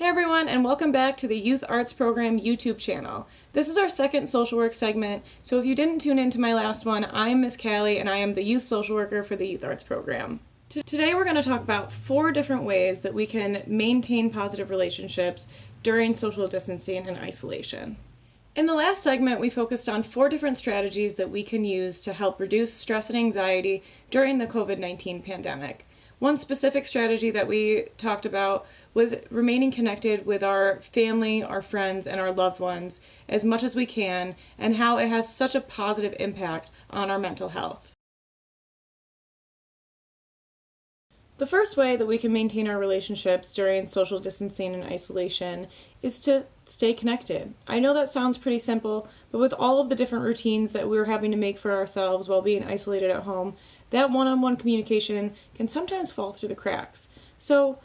everyone, and welcome back to the Youth Arts Program YouTube channel. This is our second social work segment, so if you didn't tune into my last one, I'm Miss Callie and I am the Youth Social Worker for the Youth Arts Program. Today we're going to talk about 4 different ways that we can maintain positive relationships during social distancing and isolation. In the last segment, we focused on 4 different strategies that we can use to help reduce stress and anxiety during the COVID-19 pandemic. One specific strategy that we talked about was remaining connected with our family, our friends, and our loved ones as much as we can, and how it has such a positive impact on our mental health. The first way that we can maintain our relationships during social distancing and isolation is to stay connected. I know that sounds pretty simple, but with all of the different routines that we're having to make for ourselves while being isolated at home, that one-on-one communication can sometimes fall through the cracks. So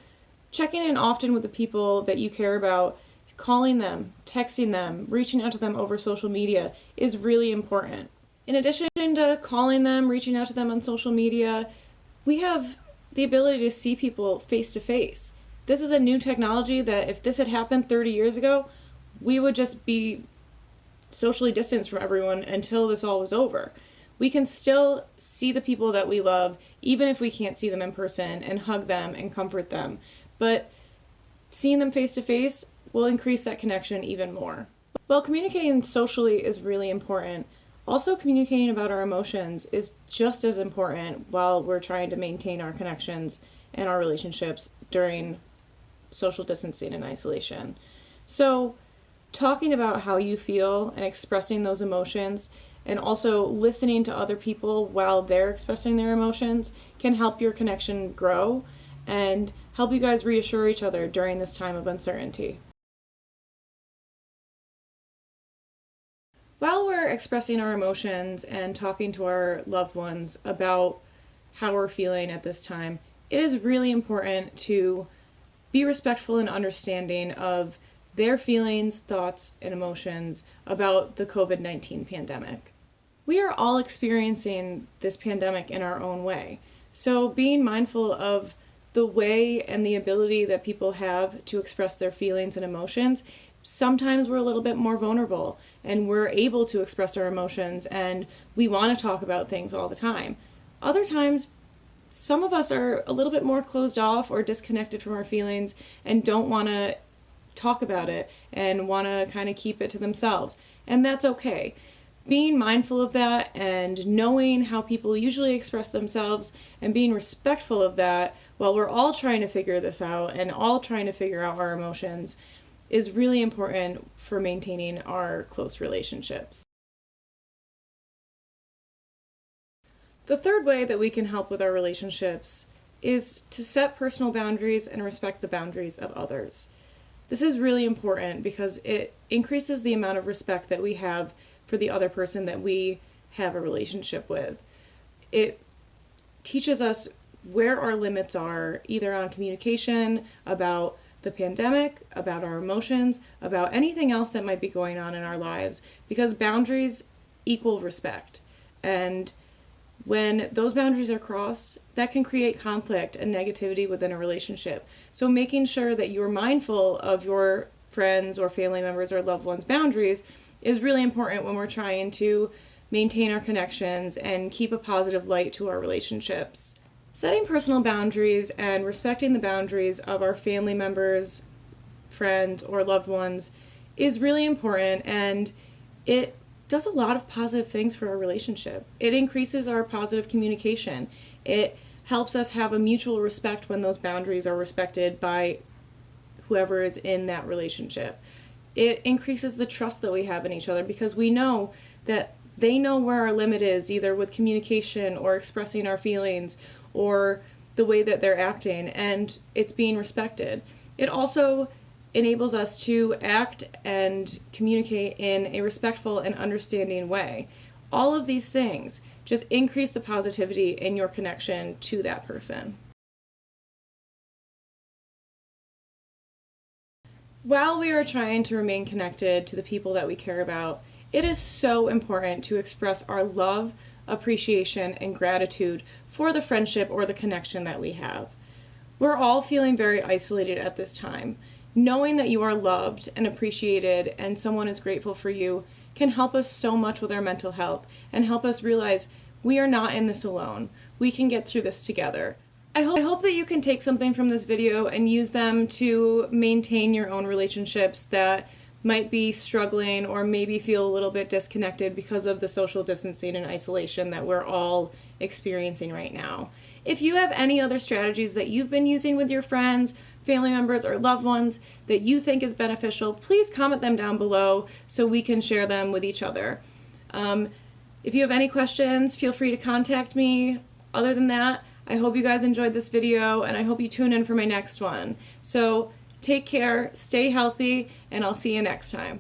checking in often with the people that you care about, calling them, texting them, reaching out to them over social media is really important. In addition to calling them, reaching out to them on social media, we have the ability to see people face to face. This is a new technology that if this had happened 30 years ago, we would just be socially distanced from everyone until this all was over. We can still see the people that we love, even if we can't see them in person, and hug them and comfort them. But seeing them face to face will increase that connection even more. While communicating socially is really important, also communicating about our emotions is just as important while we're trying to maintain our connections and our relationships during social distancing and isolation. So talking about how you feel and expressing those emotions, and also listening to other people while they're expressing their emotions, can help your connection grow and help you guys reassure each other during this time of uncertainty. While we're expressing our emotions and talking to our loved ones about how we're feeling at this time, it is really important to be respectful and understanding of their feelings, thoughts, and emotions about the COVID-19 pandemic. We are all experiencing this pandemic in our own way, so being mindful of the way and the ability that people have to express their feelings and emotions. Sometimes we're a little bit more vulnerable and we're able to express our emotions and we want to talk about things all the time. Other times, some of us are a little bit more closed off or disconnected from our feelings and don't want to talk about it and want to kind of keep it to themselves. And that's okay. Being mindful of that and knowing how people usually express themselves and being respectful of that while we're all trying to figure this out and all trying to figure out our emotions is really important for maintaining our close relationships. The third way that we can help with our relationships is to set personal boundaries and respect the boundaries of others. This is really important because it increases the amount of respect that we have for the other person that we have a relationship with. It teaches us where our limits are, either on communication, about the pandemic, about our emotions, about anything else that might be going on in our lives, because boundaries equal respect. And when those boundaries are crossed, that can create conflict and negativity within a relationship. So making sure that you're mindful of your friends or family members or loved ones' boundaries is really important when we're trying to maintain our connections and keep a positive light to our relationships. Setting personal boundaries and respecting the boundaries of our family members, friends, or loved ones is really important, and it does a lot of positive things for our relationship. It increases our positive communication. It helps us have a mutual respect when those boundaries are respected by whoever is in that relationship. It increases the trust that we have in each other because we know that they know where our limit is, either with communication or expressing our feelings or the way that they're acting, and it's being respected. It also enables us to act and communicate in a respectful and understanding way. All of these things just increase the positivity in your connection to that person. While we are trying to remain connected to the people that we care about, it is so important to express our love, appreciation, and gratitude for the friendship or the connection that we have. We're all feeling very isolated at this time. Knowing that you are loved and appreciated and someone is grateful for you can help us so much with our mental health and help us realize we are not in this alone. We can get through this together. I hope that you can take something from this video and use them to maintain your own relationships that might be struggling or maybe feel a little bit disconnected because of the social distancing and isolation that we're all experiencing right now. If you have any other strategies that you've been using with your friends, family members, or loved ones that you think is beneficial, please comment them down below so we can share them with each other. If you have any questions, feel free to contact me. Other than that, I hope you guys enjoyed this video, and I hope you tune in for my next one. So take care, stay healthy, and I'll see you next time.